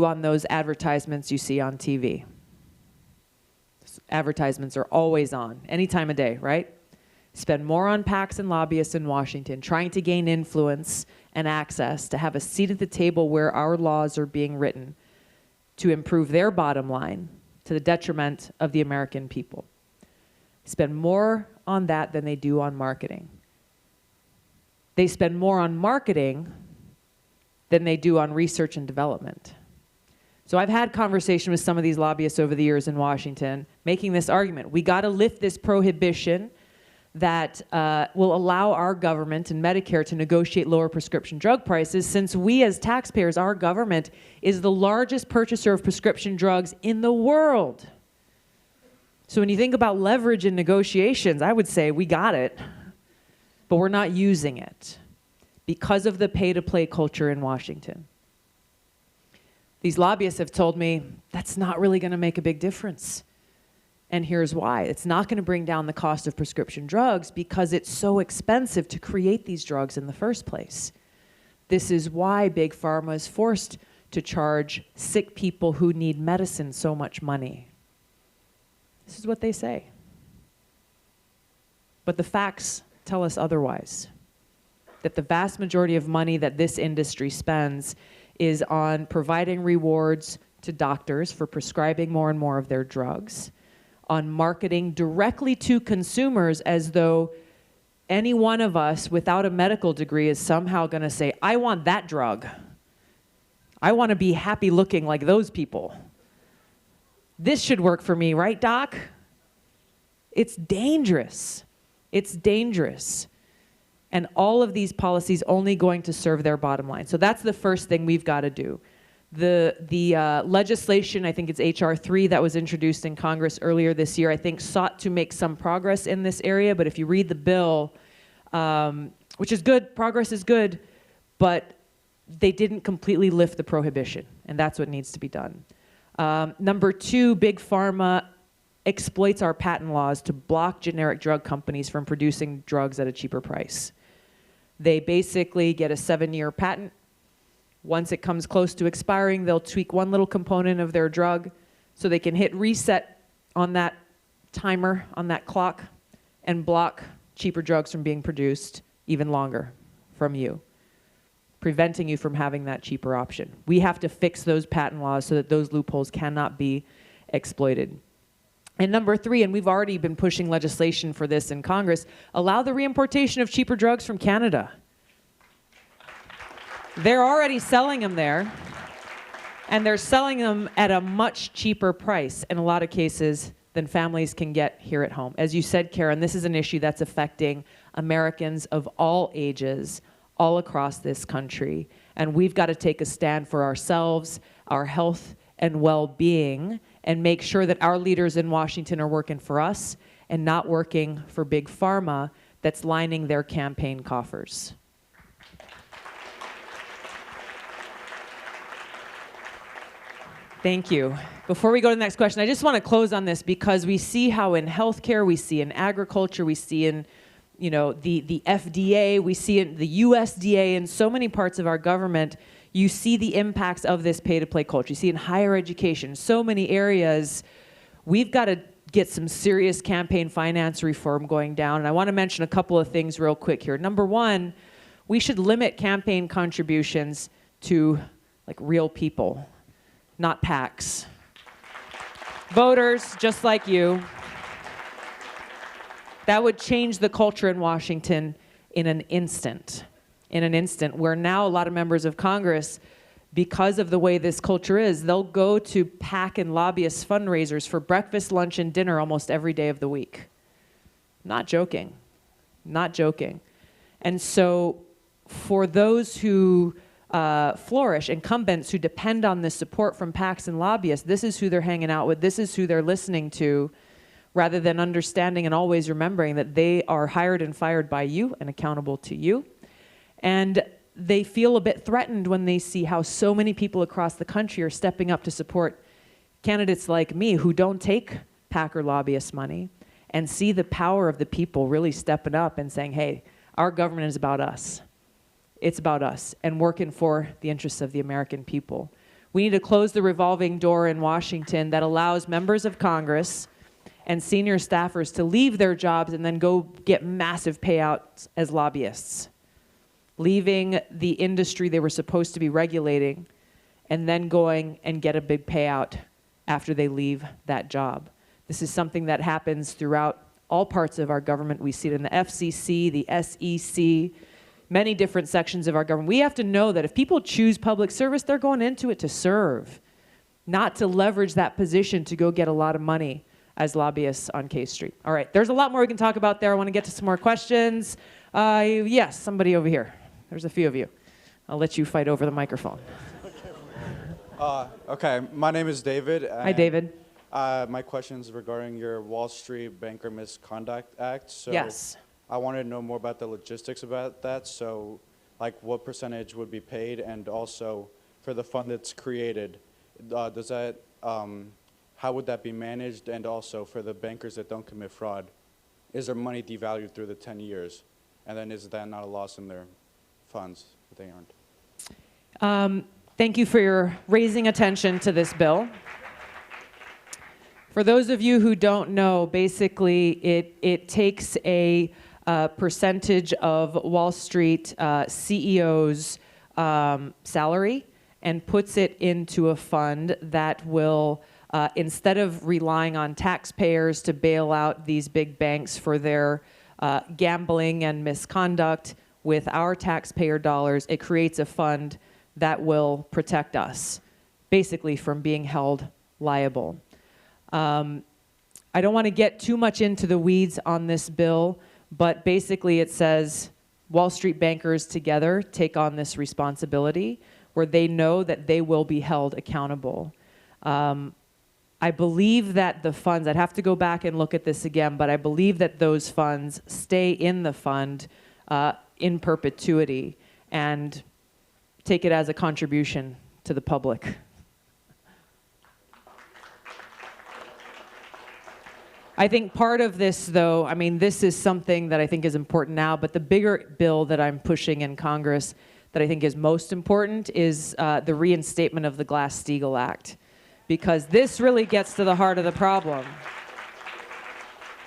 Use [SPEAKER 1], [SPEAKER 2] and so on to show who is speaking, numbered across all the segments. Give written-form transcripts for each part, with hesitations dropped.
[SPEAKER 1] on those advertisements you see on TV. Advertisements are always on, any time of day, right? Spend more on PACs and lobbyists in Washington, trying to gain influence and access to have a seat at the table where our laws are being written to improve their bottom line to the detriment of the American people. Spend more on that than they do on marketing. They spend more on marketing than they do on research and development. So I've had conversation with some of these lobbyists over the years in Washington, making this argument. We got to lift this prohibition that will allow our government and Medicare to negotiate lower prescription drug prices, since we as taxpayers, our government, is the largest purchaser of prescription drugs in the world. So when you think about leverage in negotiations, I would say we got it, but we're not using it because of the pay-to-play culture in Washington. These lobbyists have told me that's not really going to make a big difference. And here's why. It's not going to bring down the cost of prescription drugs because it's so expensive to create these drugs in the first place. This is why Big Pharma is forced to charge sick people who need medicine so much money. This is what they say. But the facts tell us otherwise. That the vast majority of money that this industry spends is on providing rewards to doctors for prescribing more and more of their drugs, on marketing directly to consumers as though any one of us without a medical degree is somehow going to say, I want that drug. I want to be happy looking like those people. This should work for me, right, doc? It's dangerous. It's dangerous. And all of these policies only going to serve their bottom line. So that's the first thing we've got to do. The legislation, I think it's H.R. 3 that was introduced in Congress earlier this year, I think sought to make some progress in this area. But if you read the bill, which is good, progress is good, but they didn't completely lift the prohibition. And that's what needs to be done. Number two, Big Pharma exploits our patent laws to block generic drug companies from producing drugs at a cheaper price. They basically get a 7-year patent. Once it comes close to expiring, they'll tweak one little component of their drug so they can hit reset on that timer, on that clock, and block cheaper drugs from being produced even longer from you, preventing you from having that cheaper option. We have to fix those patent laws so that those loopholes cannot be exploited. And number three, and we've already been pushing legislation for this in Congress, allow the reimportation of cheaper drugs from Canada. They're already selling them there, and they're selling them at a much cheaper price in a lot of cases than families can get here at home. As you said, Karen, this is an issue that's affecting Americans of all ages all across this country, and we've got to take a stand for ourselves, our health and well-being, and make sure that our leaders in Washington are working for us and not working for Big Pharma that's lining their campaign coffers. Thank you. Before we go to the next question, I just want to close on this because we see how in healthcare, we see in agriculture, we see in the FDA, we see in the USDA, in so many parts of our government, you see the impacts of this pay-to-play culture. You see in higher education, so many areas, we've got to get some serious campaign finance reform going down. And I want to mention a couple of things real quick here. Number one, we should limit campaign contributions to like real people, not PACs. Voters, just like you. That would change the culture in Washington in an instant. Where now a lot of members of Congress, because of the way this culture is, they'll go to PAC and lobbyist fundraisers for breakfast, lunch, and dinner almost every day of the week. Not joking. Not joking. And so for those who flourish, incumbents who depend on this support from PACs and lobbyists, this is who they're hanging out with, this is who they're listening to, rather than understanding and always remembering that they are hired and fired by you and accountable to you. And they feel a bit threatened when they see how so many people across the country are stepping up to support candidates like me who don't take PAC or lobbyist money and see the power of the people really stepping up and saying, hey, our government is about us. It's about us and working for the interests of the American people. We need to close the revolving door in Washington that allows members of Congress and senior staffers to leave their jobs and then go get massive payouts as lobbyists, leaving the industry they were supposed to be regulating and then going and get a big payout after they leave that job. This is something that happens throughout all parts of our government. We see it in the FCC, the SEC, many different sections of our government. We have to know that if people choose public service, they're going into it to serve, not to leverage that position to go get a lot of money as lobbyists on K Street. All right, there's a lot more we can talk about there. I want to get to some more questions. Yes, somebody over here. There's a few of you. I'll let you fight over the microphone.
[SPEAKER 2] Okay, my name is David.
[SPEAKER 1] Hi, David.
[SPEAKER 2] My question is regarding your Wall Street Banker Misconduct Act. So
[SPEAKER 1] Yes.
[SPEAKER 2] I wanted to know more about the logistics about that. So, like, what percentage would be paid, and also for the fund that's created, does that, how would that be managed? And also for the bankers that don't commit fraud, is their money devalued through the 10 years? And then is that not a loss in their funds that they earned?
[SPEAKER 1] Thank you for your raising attention to this bill. For those of you who don't know, basically it takes a percentage of Wall Street CEO's salary and puts it into a fund that will, instead of relying on taxpayers to bail out these big banks for their gambling and misconduct with our taxpayer dollars, it creates a fund that will protect us, basically from being held liable. I don't want to get too much into the weeds on this bill, but basically it says Wall Street bankers together take on this responsibility where they know that they will be held accountable. I believe that the funds, I'd have to go back and look at this again, but I believe that those funds stay in the fund in perpetuity and take it as a contribution to the public. I think part of this, though, I mean, this is something that I think is important now, but the bigger bill that I'm pushing in Congress that I think is most important is the reinstatement of the Glass-Steagall Act, because this really gets to the heart of the problem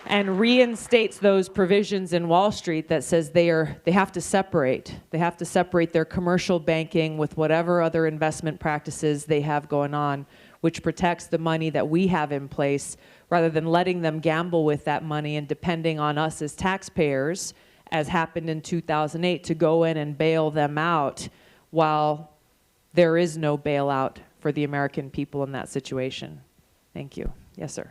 [SPEAKER 1] and reinstates those provisions in Wall Street that says they have to separate. They have to separate their commercial banking with whatever other investment practices they have going on, which protects the money that we have in place, rather than letting them gamble with that money and depending on us as taxpayers, as happened in 2008, to go in and bail them out while there is no bailout for the American people in that situation. Thank you. Yes, sir.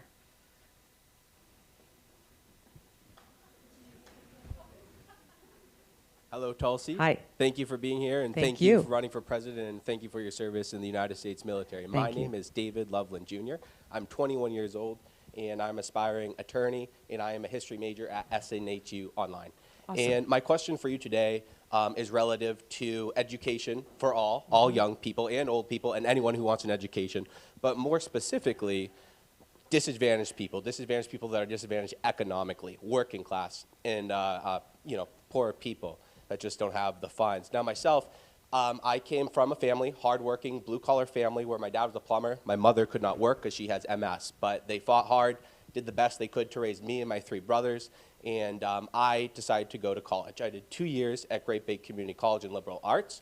[SPEAKER 3] Hello, Tulsi.
[SPEAKER 1] Hi.
[SPEAKER 3] Thank you for being here, and thank you for running for president, and thank you for your service in the United States military. My name is David Loveland Jr. I'm 21 years old, and I'm an aspiring attorney, and I am a history major at SNHU Online.
[SPEAKER 1] Awesome.
[SPEAKER 3] And my question for you today is relative to education for all young people and old people, and anyone who wants an education, but more specifically, disadvantaged people that are disadvantaged economically, working class, and poor people that just don't have the funds. Now myself, I came from a family, hardworking, blue-collar family, where my dad was a plumber. My mother could not work because she has MS, but they fought hard, did the best they could to raise me and my 3 brothers, and I decided to go to college. I did 2 years at Great Bay Community College in liberal arts,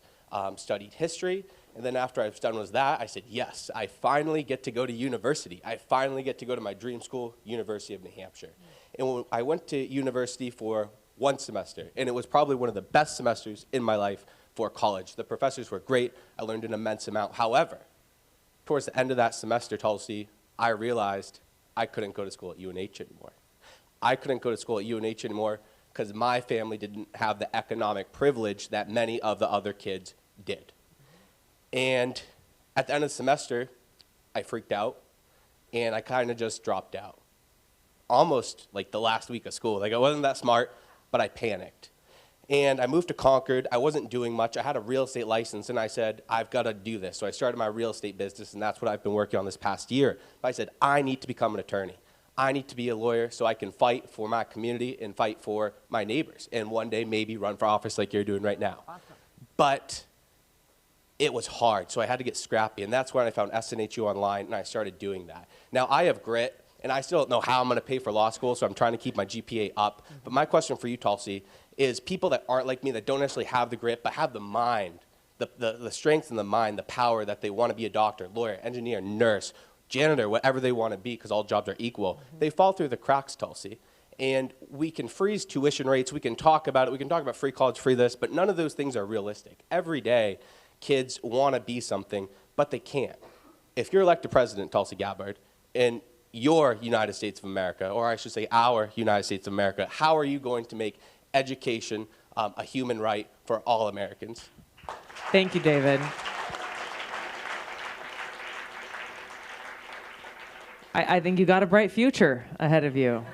[SPEAKER 3] studied history, and then after I was done with that, I said, yes, I finally get to go to university. I finally get to go to my dream school, University of New Hampshire. And when I went to university for 1 semester, and it was probably one of the best semesters in my life for college. The professors were great. I learned an immense amount. However, towards the end of that semester, Tulsi, I realized I couldn't go to school at UNH anymore. I couldn't go to school at UNH anymore because my family didn't have the economic privilege that many of the other kids did. And at the end of the semester, I freaked out, and I kind of just dropped out. Almost like the last week of school. Like, I wasn't that smart, but I panicked. And I moved to Concord. I wasn't doing much. I had a real estate license, and I said, I've got to do this. So I started my real estate business, and that's what I've been working on this past year. But I said, I need to become an attorney. I need to be a lawyer so I can fight for my community and fight for my neighbors, and one day maybe run for office like you're doing right now. Awesome. But it was hard, so I had to get scrappy, and that's when I found SNHU online, and I started doing that. Now, I have grit, and I still don't know how I'm going to pay for law school, so I'm trying to keep my GPA up. But my question for you, Tulsi, is people that aren't like me, that don't necessarily have the grit, but have the mind, the strength in the mind, the power that they want to be a doctor, lawyer, engineer, nurse, janitor, whatever they want to be, because all jobs are equal, they fall through the cracks, Tulsi. And we can freeze tuition rates, we can talk about it, we can talk about free college, free this, but none of those things are realistic. Every day, kids want to be something, but they can't. If you're elected president, Tulsi Gabbard, in your United States of America, or I should say our United States of America, how are you going to make education a human right for all Americans?
[SPEAKER 1] Thank you, David. I think you got a bright future ahead of you.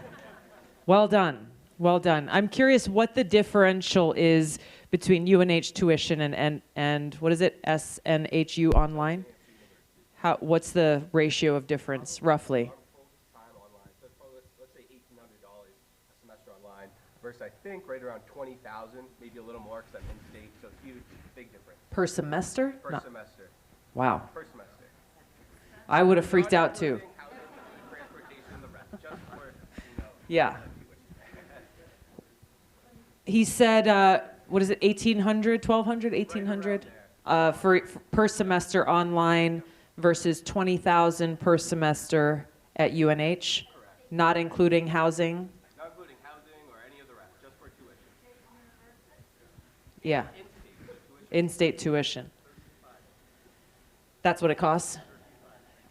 [SPEAKER 1] Well done. Well done. I'm curious what the differential is between UNH tuition and what is it, SNHU online? What's the ratio of difference, roughly?
[SPEAKER 3] Let's say $1,800 a semester online versus I think right around 20,000, maybe a little more because I'm in state, so huge, big difference.
[SPEAKER 1] Per semester?
[SPEAKER 3] Per semester.
[SPEAKER 1] Wow.
[SPEAKER 3] Per semester.
[SPEAKER 1] I would have freaked out too.
[SPEAKER 3] Housing, transportation, the rest, just for,
[SPEAKER 1] Yeah. He said, what is it, 1,800, 1,200, 1,800 for per semester online versus 20,000 per semester at UNH,
[SPEAKER 3] correct.
[SPEAKER 1] Not including housing.
[SPEAKER 3] Not including housing or any of the rest, just for tuition.
[SPEAKER 1] Yeah, in-state tuition. That's what it costs?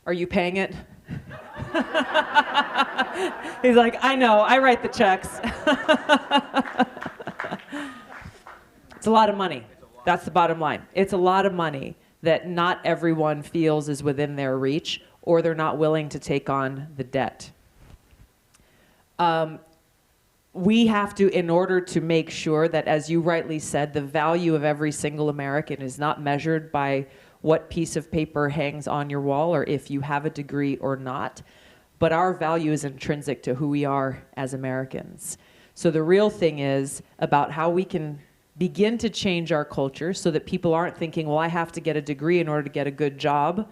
[SPEAKER 1] Are you paying it? He's like, I know, I write the checks. It's a lot of money. That's the bottom line. It's a lot of money that not everyone feels is within their reach, or they're not willing to take on the debt. We have to, in order to make sure that, as you rightly said, the value of every single American is not measured by what piece of paper hangs on your wall or if you have a degree or not, but our value is intrinsic to who we are as Americans. So the real thing is about how we can begin to change our culture so that people aren't thinking, well, I have to get a degree in order to get a good job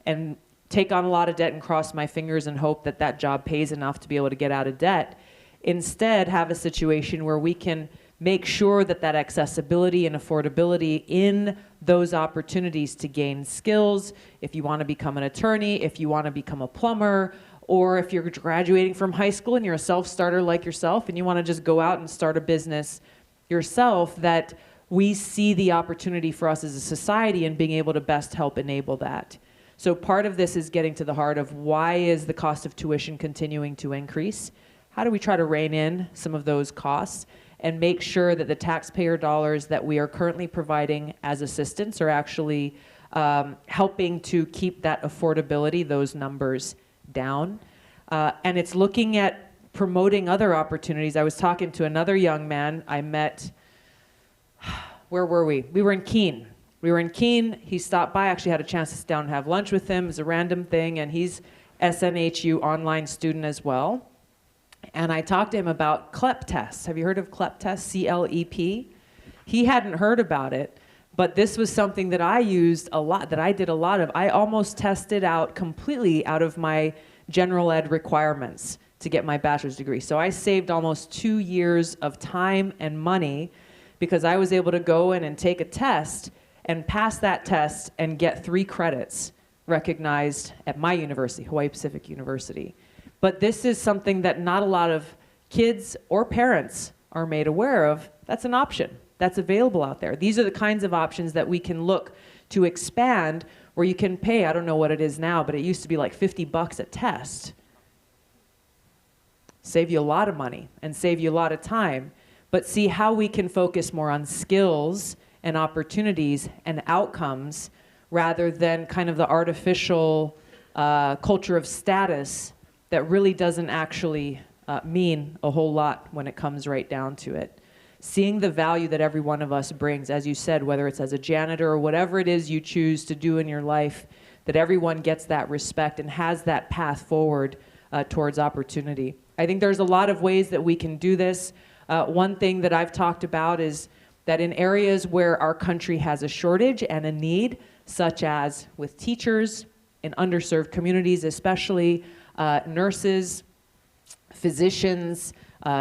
[SPEAKER 1] and take on a lot of debt and cross my fingers and hope that that job pays enough to be able to get out of debt. Instead, have a situation where we can make sure that that accessibility and affordability in those opportunities to gain skills, if you want to become an attorney, if you want to become a plumber, or if you're graduating from high school and you're a self-starter like yourself and you want to just go out and start a business yourself, that we see the opportunity for us as a society and being able to best help enable that. So part of this is getting to the heart of why is the cost of tuition continuing to increase? How do we try to rein in some of those costs and make sure that the taxpayer dollars that we are currently providing as assistance are actually helping to keep that affordability, those numbers down. And it's looking at promoting other opportunities. I was talking to another young man I met, where were we? We were in Keene. He stopped by, actually had a chance to sit down and have lunch with him. It was a random thing, and he's SNHU online student as well. And I talked to him about CLEP tests. Have you heard of CLEP tests, C-L-E-P? He hadn't heard about it, but this was something that I used a lot, that I did a lot of. I almost tested out completely out of my general ed requirements to get my bachelor's degree. So I saved almost 2 years of time and money because I was able to go in and take a test and pass that test and get 3 credits recognized at my university, Hawaii Pacific University. But this is something that not a lot of kids or parents are made aware of. That's an option that's available out there. These are the kinds of options that we can look to expand, where you can pay, I don't know what it is now, but it used to be like $50 a test. Save you a lot of money and save you a lot of time, but see how we can focus more on skills and opportunities and outcomes rather than kind of the artificial culture of status that really doesn't actually mean a whole lot when it comes right down to it. Seeing the value that every one of us brings, as you said, whether it's as a janitor or whatever it is you choose to do in your life, that everyone gets that respect and has that path forward towards opportunity. I think there's a lot of ways that we can do this. One thing that I've talked about is that in areas where our country has a shortage and a need, such as with teachers in underserved communities, especially nurses, physicians,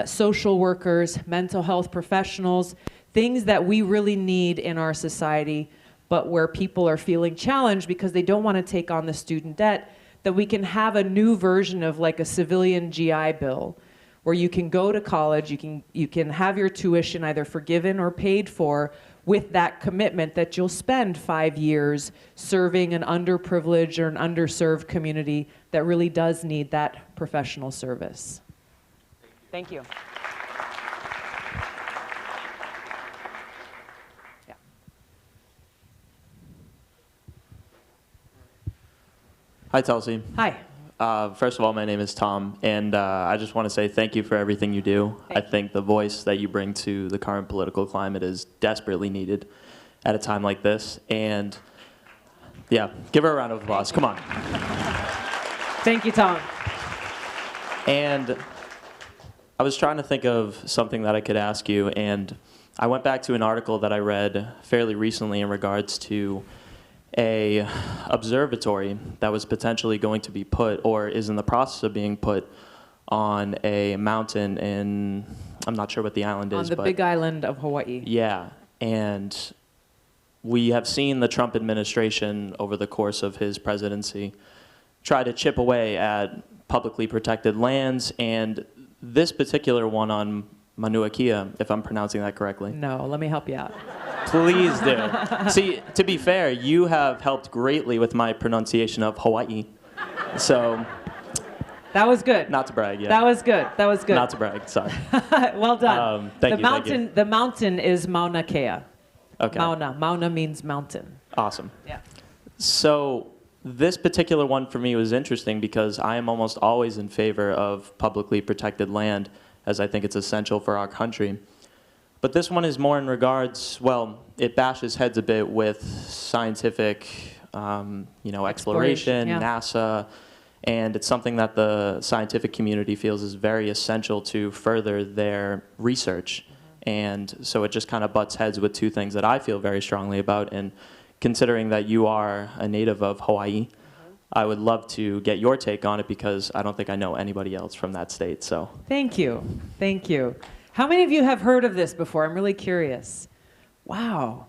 [SPEAKER 1] social workers, mental health professionals, things that we really need in our society, but where people are feeling challenged because they don't want to take on the student debt, that we can have a new version of like a civilian GI Bill, where you can go to college, you can have your tuition either forgiven or paid for, with that commitment that you'll spend 5 years serving an underprivileged or an underserved community that really does need that professional service. Thank you. Yeah.
[SPEAKER 4] Hi, Tulsi.
[SPEAKER 1] Hi.
[SPEAKER 4] First of all, my name is Tom, and I just want to say thank you for everything you do. I think the voice that you bring to the current political climate is desperately needed at a time like this. And yeah, give her a round of applause. Come on.
[SPEAKER 1] Thank you, Tom.
[SPEAKER 4] And I was trying to think of something that I could ask you, and I went back to an article that I read fairly recently in regards to a observatory that was potentially going to be put, or is in the process of being put, on a mountain in, I'm not sure what the island is.
[SPEAKER 1] On the big island of Hawaii.
[SPEAKER 4] Yeah, and we have seen the Trump administration over the course of his presidency try to chip away at publicly protected lands, and this particular one on Mauna Kea, if I'm pronouncing that correctly.
[SPEAKER 1] No, let me help you out.
[SPEAKER 4] Please do. See, to be fair, you have helped greatly with my pronunciation of Hawaii. So,
[SPEAKER 1] That was good.
[SPEAKER 4] not to brag, yeah.
[SPEAKER 1] That was good. That was good.
[SPEAKER 4] Not to brag, sorry.
[SPEAKER 1] Well done.
[SPEAKER 4] Thank you.
[SPEAKER 1] The mountain is Mauna Kea.
[SPEAKER 4] Okay.
[SPEAKER 1] Mauna means mountain.
[SPEAKER 4] Awesome.
[SPEAKER 1] Yeah.
[SPEAKER 4] So, this particular one for me was interesting because I am almost always in favor of publicly protected land, as I think it's essential for our country. But this one is more in regards, well, it bashes heads a bit with scientific, exploration,
[SPEAKER 1] yeah.
[SPEAKER 4] NASA, and it's something that the scientific community feels is very essential to further their research. And so it just kind of butts heads with two things that I feel very strongly about. And considering that you are a native of Hawaii, I would love to get your take on it because I don't think I know anybody else from that state. So
[SPEAKER 1] Thank you. Thank you. How many of you have heard of this before? I'm really curious. Wow.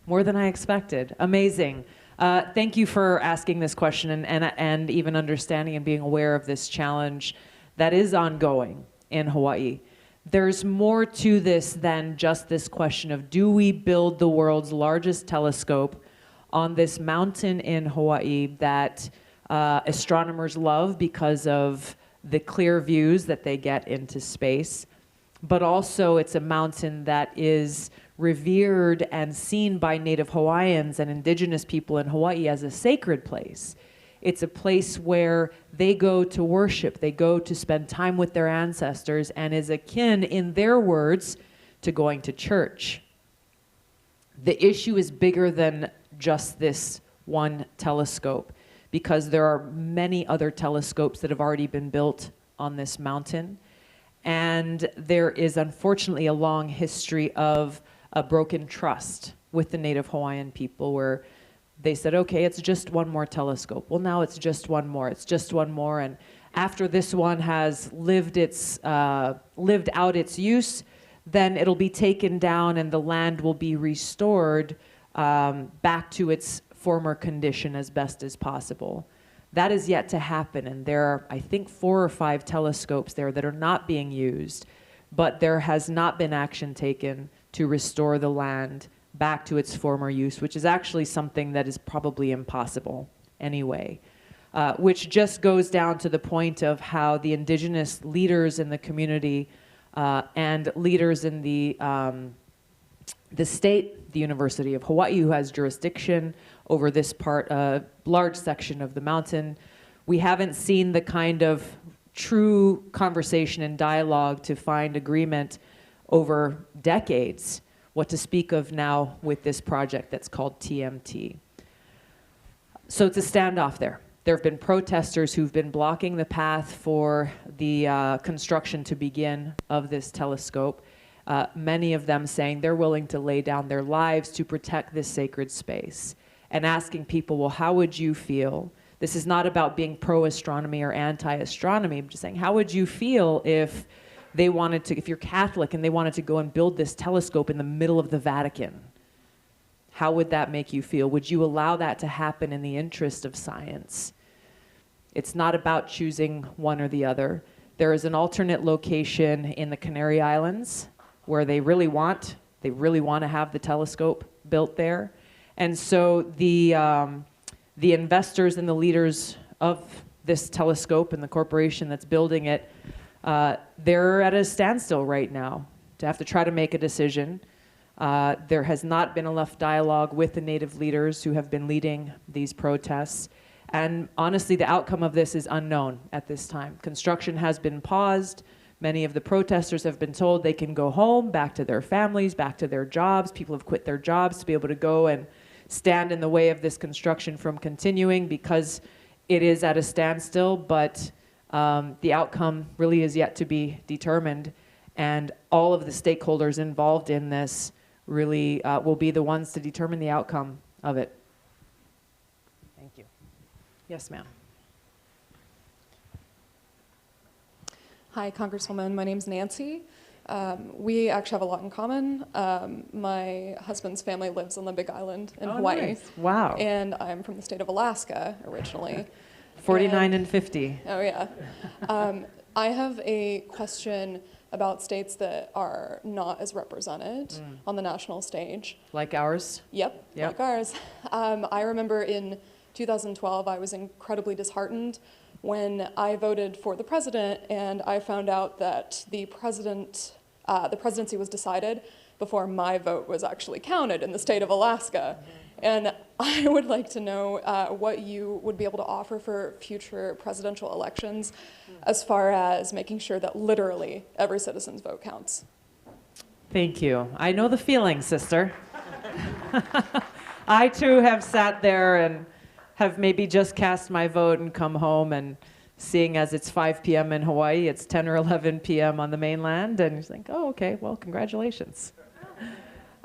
[SPEAKER 1] More than I expected. Amazing. Thank you for asking this question and even understanding and being aware of this challenge that is ongoing in Hawaii. There's more to this than just this question of, do we build the world's largest telescope on this mountain in Hawaii that astronomers love because of the clear views that they get into space? But also it's a mountain that is revered and seen by Native Hawaiians and indigenous people in Hawaii as a sacred place. It's a place where they go to worship, they go to spend time with their ancestors, and is akin, in their words, to going to church. The issue is bigger than just this one telescope, because there are many other telescopes that have already been built on this mountain. And there is unfortunately a long history of a broken trust with the Native Hawaiian people, where they said, okay, it's just one more telescope. Well, now it's just one more. It's just one more. And after this one has lived out its use, then it'll be taken down and the land will be restored back to its former condition as best as possible. That is yet to happen, and there are, I think, 4 or 5 telescopes there that are not being used, but there has not been action taken to restore the land back to its former use, which is actually something that is probably impossible anyway, which just goes down to the point of how the indigenous leaders in the community and leaders in the state, the University of Hawaii, who has jurisdiction over this part, a large section of the mountain. We haven't seen the kind of true conversation and dialogue to find agreement over decades, what to speak of now with this project that's called TMT. So it's a standoff there. There have been protesters who've been blocking the path for the construction to begin of this telescope. many of them saying they're willing to lay down their lives to protect this sacred space, and asking people, well, how would you feel? This is not about being pro-astronomy or anti-astronomy. I'm just saying, how would you feel if they wanted to, if you're Catholic and they wanted to go and build this telescope in the middle of the Vatican? How would that make you feel? Would you allow that to happen in the interest of science? It's not about choosing one or the other. There is an alternate location in the Canary Islands where they really want to have the telescope built there. And so the investors and the leaders of this telescope and the corporation that's building it, they're at a standstill right now to have to try to make a decision. There has not been enough dialogue with the native leaders who have been leading these protests. And honestly, the outcome of this is unknown at this time. Construction has been paused. Many of the protesters have been told they can go home, back to their families, back to their jobs. People have quit their jobs to be able to go and stand in the way of this construction from continuing because it is at a standstill, but the outcome really is yet to be determined. And all of the stakeholders involved in this really will be the ones to determine the outcome of it. Thank you. Yes, ma'am.
[SPEAKER 5] Hi, Congresswoman. My name's Nancy. We actually have a lot in common. My husband's family lives on the Big Island in Hawaii.
[SPEAKER 1] Nice. Wow.
[SPEAKER 5] And I'm from the state of Alaska originally.
[SPEAKER 1] 49 and 50.
[SPEAKER 5] Oh, yeah. I have a question about states that are not as represented on the national stage.
[SPEAKER 1] Like ours?
[SPEAKER 5] Yep. Like ours. I remember in 2012, I was incredibly disheartened when I voted for the president and I found out that the presidency was decided before my vote was actually counted in the state of Alaska. And I would like to know what you would be able to offer for future presidential elections as far as making sure that literally every citizen's vote counts.
[SPEAKER 1] Thank you. I know the feeling, sister. I too have sat there and have maybe just cast my vote and come home, and seeing as it's 5 p.m. in Hawaii, it's 10 or 11 p.m. on the mainland, and you think, oh, okay, well, congratulations.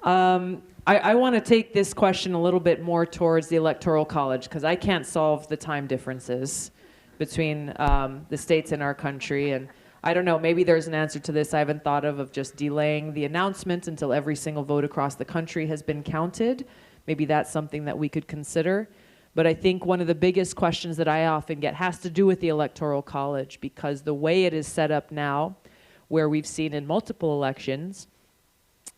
[SPEAKER 1] I want to take this question a little bit more towards the Electoral College, because I can't solve the time differences between the states in our country. And I don't know, maybe there's an answer to this I haven't thought of just delaying the announcement until every single vote across the country has been counted. Maybe that's something that we could consider. But I think one of the biggest questions that I often get has to do with the Electoral College, because the way it is set up now, where we've seen in multiple elections,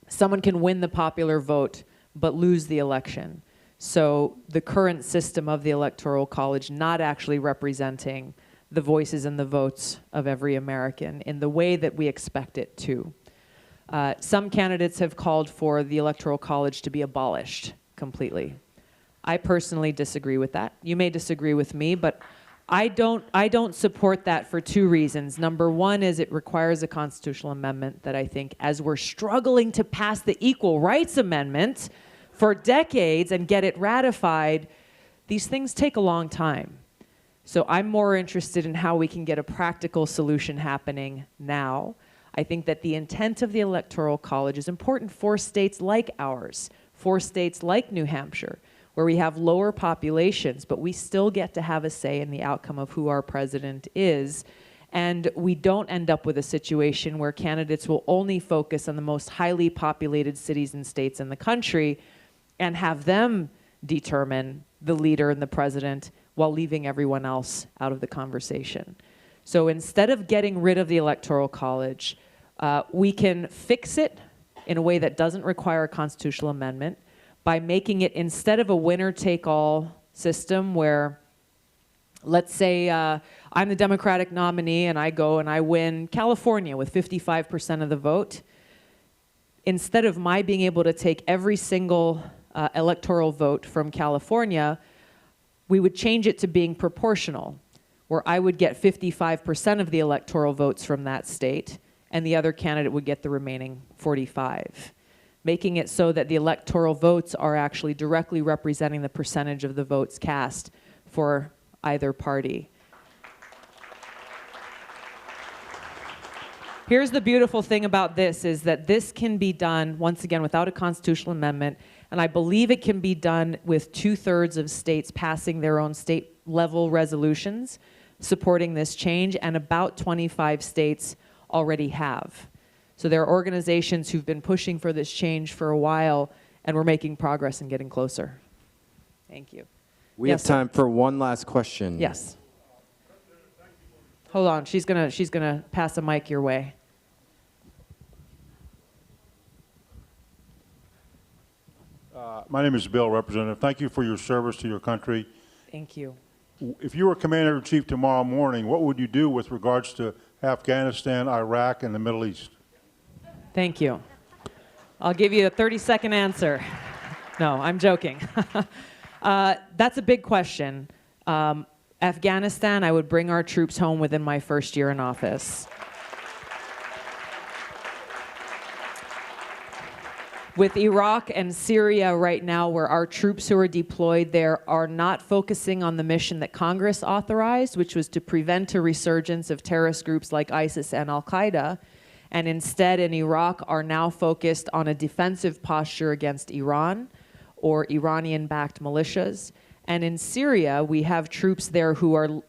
[SPEAKER 1] someone can win the popular vote but lose the election. So the current system of the Electoral College not actually representing the voices and the votes of every American in the way that we expect it to. Some candidates have called for the Electoral College to be abolished completely. I personally disagree with that. You may disagree with me, but I don't support that for two reasons. Number one is it requires a constitutional amendment that I think, as we're struggling to pass the Equal Rights Amendment for decades and get it ratified, these things take a long time. So I'm more interested in how we can get a practical solution happening now. I think that the intent of the Electoral College is important for states like ours, for states like New Hampshire, where we have lower populations, but we still get to have a say in the outcome of who our president is. And we don't end up with a situation where candidates will only focus on the most highly populated cities and states in the country and have them determine the leader and the president while leaving everyone else out of the conversation. So instead of getting rid of the Electoral College, we can fix it in a way that doesn't require a constitutional amendment by making it, instead of a winner-take-all system where, let's say I'm the Democratic nominee and I go and I win California with 55% of the vote, instead of my being able to take every single electoral vote from California, we would change it to being proportional, where I would get 55% of the electoral votes from that state and the other candidate would get the remaining 45. Making it so that the electoral votes are actually directly representing the percentage of the votes cast for either party. Here's the beautiful thing about this is that this can be done, once again, without a constitutional amendment, and I believe it can be done with 2/3 of states passing their own state-level resolutions supporting this change, and about 25 states already have. So there are organizations who've been pushing for this change for a while, and we're making progress and getting closer. Thank you.
[SPEAKER 6] We have time for one last question.
[SPEAKER 1] Yes. Hold on, she's gonna pass a mic your way.
[SPEAKER 7] My name is Bill, Representative. Thank you for your service to your country.
[SPEAKER 1] Thank you.
[SPEAKER 7] If you were Commander-in-Chief tomorrow morning, what would you do with regards to Afghanistan, Iraq, and the Middle East?
[SPEAKER 1] Thank you. I'll give you a 30-second answer. No, I'm joking. That's a big question. Afghanistan, I would bring our troops home within my first year in office. With Iraq and Syria right now, where our troops who are deployed there are not focusing on the mission that Congress authorized, which was to prevent a resurgence of terrorist groups like ISIS and Al-Qaeda, and instead in Iraq are now focused on a defensive posture against Iran or Iranian-backed militias. And in Syria, we have troops there who are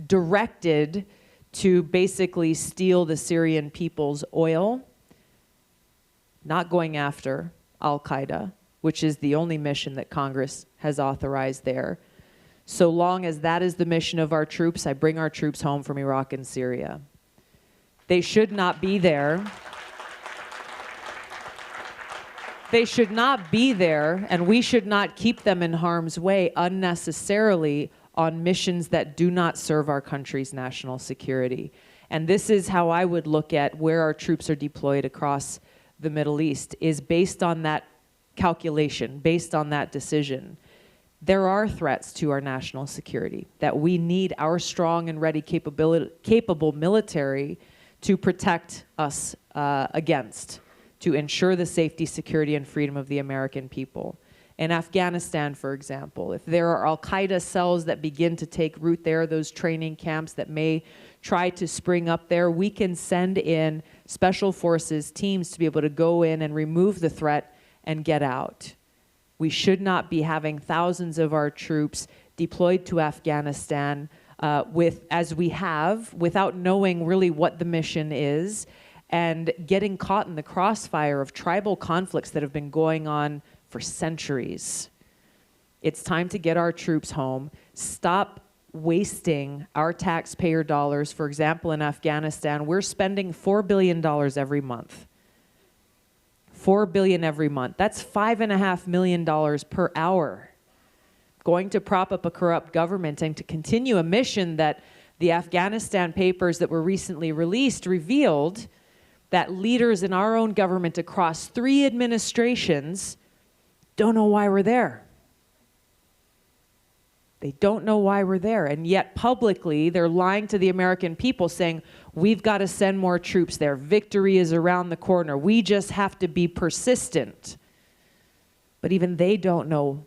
[SPEAKER 1] directed to basically steal the Syrian people's oil, not going after Al-Qaeda, which is the only mission that Congress has authorized there. So long as that is the mission of our troops, I bring our troops home from Iraq and Syria. They should not be there. They should not be there, and we should not keep them in harm's way unnecessarily on missions that do not serve our country's national security. And this is how I would look at where our troops are deployed across the Middle East, is based on that calculation, based on that decision. There are threats to our national security that we need our strong and ready capable military to protect us against, to ensure the safety, security, and freedom of the American people. In Afghanistan, for example, if there are Al-Qaeda cells that begin to take root there, those training camps that may try to spring up there, we can send in special forces teams to be able to go in and remove the threat and get out. We should not be having thousands of our troops deployed to Afghanistan as we have, without knowing really what the mission is, and getting caught in the crossfire of tribal conflicts that have been going on for centuries. It's time to get our troops home, stop wasting our taxpayer dollars. For example, in Afghanistan, we're spending $4 billion every month. $4 billion every month. That's $5.5 million per hour. Going to prop up a corrupt government and to continue a mission that the Afghanistan papers that were recently released revealed that leaders in our own government across 3 administrations don't know why we're there. They don't know why we're there, and yet publicly they're lying to the American people saying, we've got to send more troops there. Victory is around the corner. We just have to be persistent. But even they don't know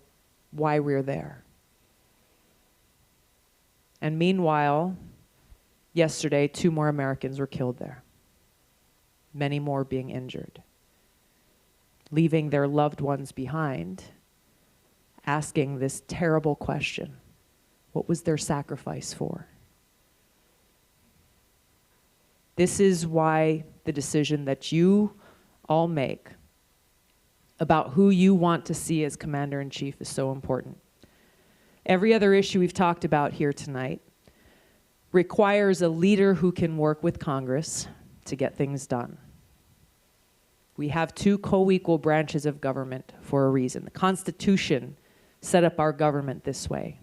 [SPEAKER 1] why we're there. And meanwhile, yesterday, 2 more Americans were killed there. Many more being injured. Leaving their loved ones behind, asking this terrible question. What was their sacrifice for? This is why the decision that you all make about who you want to see as Commander-in-Chief is so important. Every other issue we've talked about here tonight requires a leader who can work with Congress to get things done. We have 2 co-equal branches of government for a reason. The Constitution set up our government this way.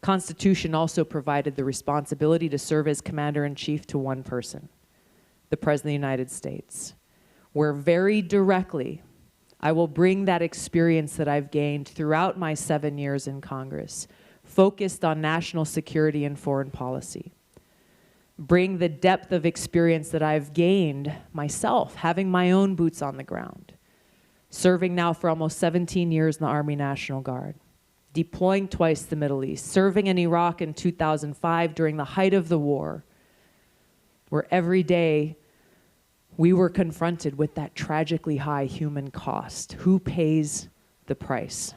[SPEAKER 1] Constitution also provided the responsibility to serve as Commander-in-Chief to one person, the President of the United States, where very directly I will bring that experience that I've gained throughout my 7 years in Congress, focused on national security and foreign policy. Bring the depth of experience that I've gained myself, having my own boots on the ground, serving now for almost 17 years in the Army National Guard, deploying twice to the Middle East, serving in Iraq in 2005 during the height of the war, where every day we were confronted with that tragically high human cost. Who pays the price?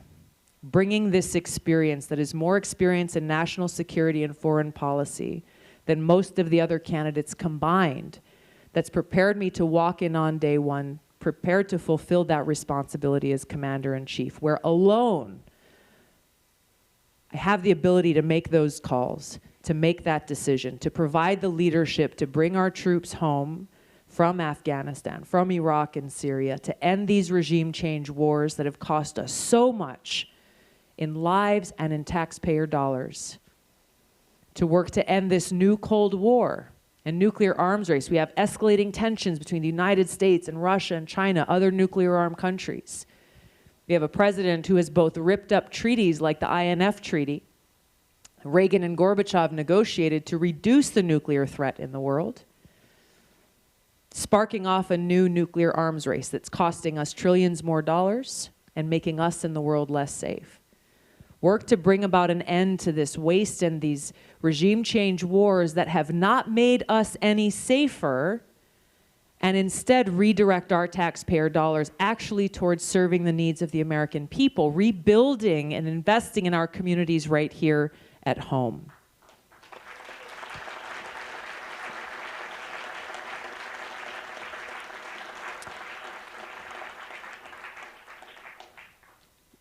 [SPEAKER 1] Bringing this experience that is more experience in national security and foreign policy than most of the other candidates combined, that's prepared me to walk in on day one, prepared to fulfill that responsibility as Commander-in-Chief, where alone I have the ability to make those calls, to make that decision, to provide the leadership to bring our troops home from Afghanistan, from Iraq and Syria, to end these regime change wars that have cost us so much in lives and in taxpayer dollars, to work to end this new Cold War and nuclear arms race. We have escalating tensions between the United States and Russia and China, other nuclear armed countries. We have a president who has both ripped up treaties like the INF Treaty. Reagan and Gorbachev negotiated to reduce the nuclear threat in the world, sparking off a new nuclear arms race that's costing us trillions more dollars and making us and the world less safe. Work to bring about an end to this waste and these regime change wars that have not made us any safer, and instead redirect our taxpayer dollars actually towards serving the needs of the American people, rebuilding and investing in our communities right here at home.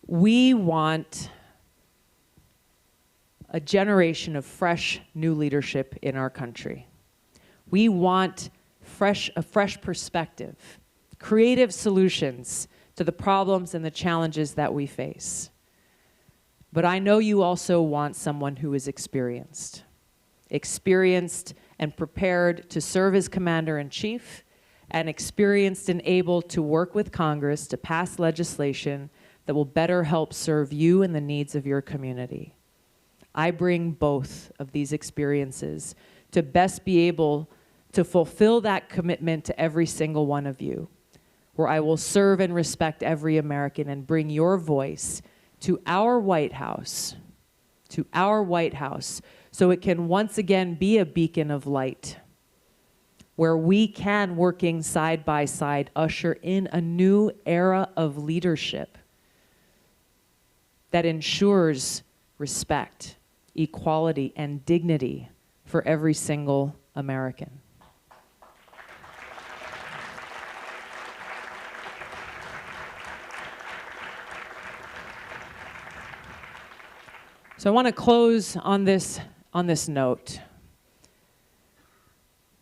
[SPEAKER 1] We want a generation of fresh, new leadership in our country. We want a fresh perspective, creative solutions to the problems and the challenges that we face. But I know you also want someone who is experienced and prepared to serve as Commander-in-Chief, and experienced and able to work with Congress to pass legislation that will better help serve you and the needs of your community. I bring both of these experiences to best be able to fulfill that commitment to every single one of you, where I will serve and respect every American and bring your voice to our White House, so it can once again be a beacon of light, where we can, working side by side, usher in a new era of leadership that ensures respect, equality, and dignity for every single American. So I want to close on this note,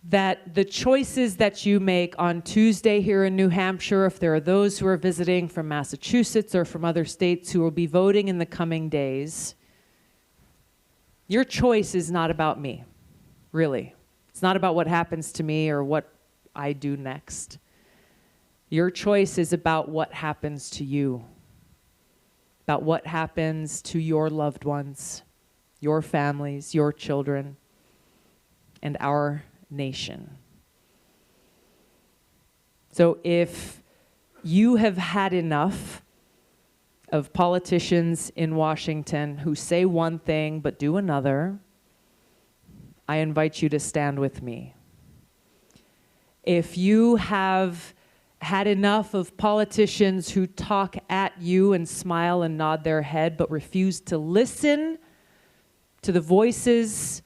[SPEAKER 1] that the choices that you make on Tuesday here in New Hampshire, if there are those who are visiting from Massachusetts or from other states who will be voting in the coming days, your choice is not about me, really. It's not about what happens to me or what I do next. Your choice is about what happens to you, about what happens to your loved ones, your families, your children, and our nation. So if you have had enough of politicians in Washington who say one thing but do another, I invite you to stand with me. If you have had enough of politicians who talk at you and smile and nod their head but refuse to listen to the voices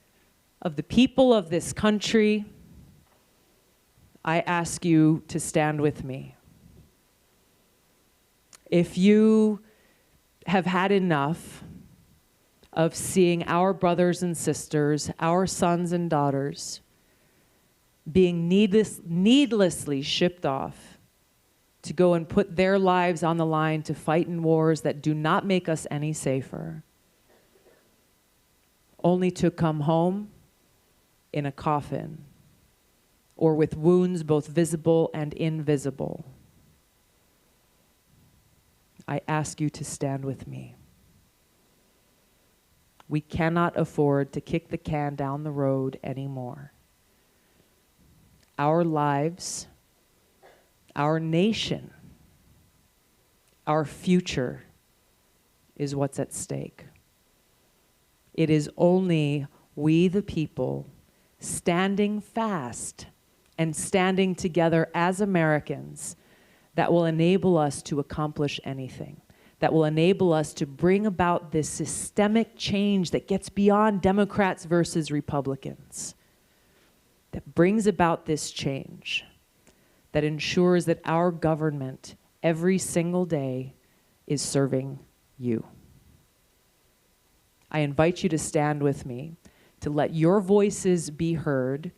[SPEAKER 1] of the people of this country, I ask you to stand with me. If you have had enough of seeing our brothers and sisters, our sons and daughters, being needlessly shipped off to go and put their lives on the line to fight in wars that do not make us any safer, only to come home in a coffin or with wounds both visible and invisible, I ask you to stand with me. We cannot afford to kick the can down the road anymore. Our lives, our nation, our future is what's at stake. It is only we, the people, standing fast and standing together as Americans that will enable us to accomplish anything, that will enable us to bring about this systemic change that gets beyond Democrats versus Republicans, that brings about this change, that ensures that our government every single day is serving you. I invite you to stand with me, to let your voices be heard,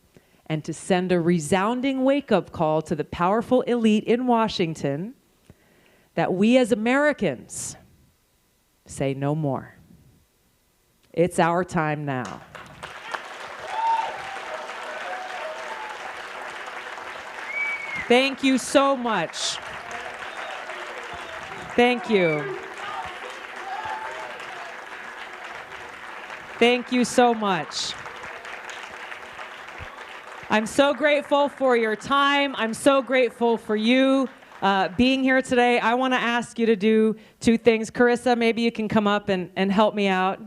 [SPEAKER 1] and to send a resounding wake-up call to the powerful elite in Washington that we as Americans say no more. It's our time now. Thank you so much. Thank you. Thank you so much. I'm so grateful for your time. I'm so grateful for you being here today. I want to ask you to do two things. Carissa, maybe you can come up and help me out.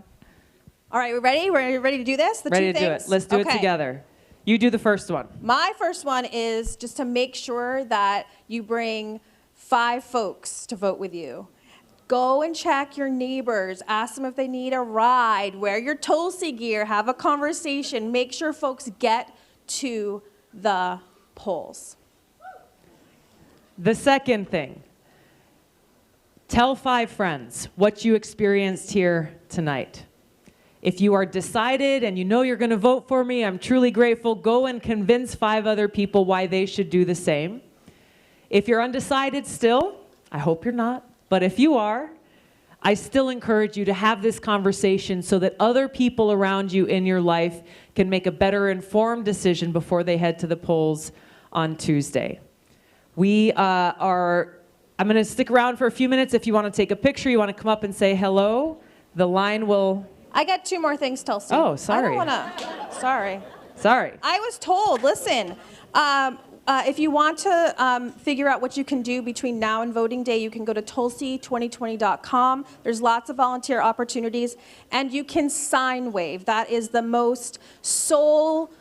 [SPEAKER 8] All right, we ready? We're ready to do this? The
[SPEAKER 1] Ready
[SPEAKER 8] two
[SPEAKER 1] to
[SPEAKER 8] things?
[SPEAKER 1] do it. Let's do it
[SPEAKER 8] Okay.
[SPEAKER 1] together. You do the first one.
[SPEAKER 8] My first one is just to make sure that you bring 5 folks to vote with you. Go and check your neighbors. Ask them if they need a ride. Wear your Tulsi gear. Have a conversation. Make sure folks get to the polls.
[SPEAKER 1] The second thing, tell 5 friends what you experienced here tonight. If you are decided and you know you're going to vote for me, I'm truly grateful. Go and convince 5 other people why they should do the same. If you're undecided still, I hope you're not, but if you are, I still encourage you to have this conversation so that other people around you in your life can make a better informed decision before they head to the polls on Tuesday. I'm going to stick around for a few minutes. If you want to take a picture, you want to come up and say hello, the line will...
[SPEAKER 8] I got 2 more things, Tulsi.
[SPEAKER 1] Oh, sorry.
[SPEAKER 8] I don't want to... Sorry.
[SPEAKER 1] Sorry.
[SPEAKER 8] I was told, listen, if you want to figure out what you can do between now and voting day, you can go to tulsi2020.com. There's lots of volunteer opportunities, and you can sign wave. That is the most soul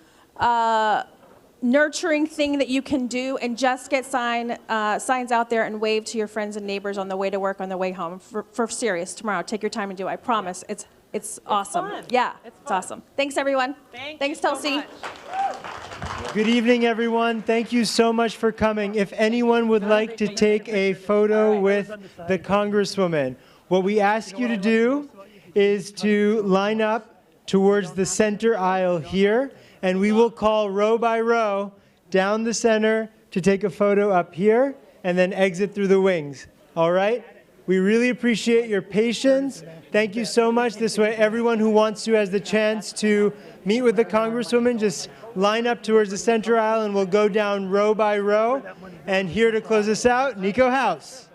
[SPEAKER 8] nurturing thing that you can do, and just get signs out there and wave to your friends and neighbors on the way to work, on the way home. For serious, tomorrow, take your time and do it. I promise. It's awesome.
[SPEAKER 1] fun.
[SPEAKER 8] Yeah, it's awesome. Thanks, everyone. Thanks, Tulsi.
[SPEAKER 9] Good evening, everyone. Thank you so much for coming. If anyone would like to take a photo with the Congresswoman, what we ask you to do is to line up towards the center aisle here, and we will call row by row down the center to take a photo up here and then exit through the wings. All right? We really appreciate your patience. Thank you so much. This way, everyone who wants to has the chance to meet with the Congresswoman. Just line up towards the center aisle, and we'll go down row by row. And here to close us out, Nico House.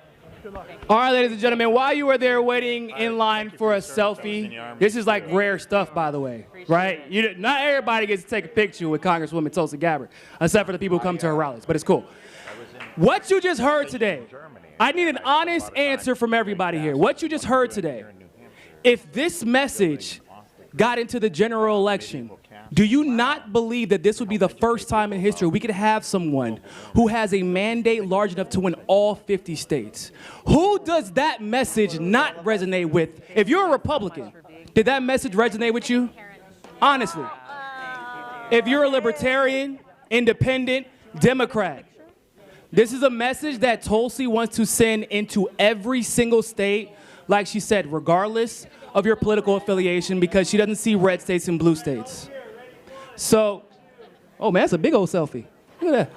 [SPEAKER 10] All right, ladies and gentlemen, while you were there waiting in line for a selfie, this is like rare stuff, by the way, right? Not everybody gets to take a picture with Congresswoman Tulsi Gabbard, except for the people who come to her rallies, but it's cool. What you just heard today, I need an honest answer from everybody here. What you just heard today, if this message got into the general election, do you not believe that this would be the first time in history we could have someone who has a mandate large enough to win all 50 states? Who does that message not resonate with? If you're a Republican, did that message resonate with you? Honestly. If you're a libertarian, independent, Democrat, this is a message that Tulsi wants to send into every single state, like she said, regardless of your political affiliation, because she doesn't see red states and blue states. So, oh man, that's a big old selfie. Look at that.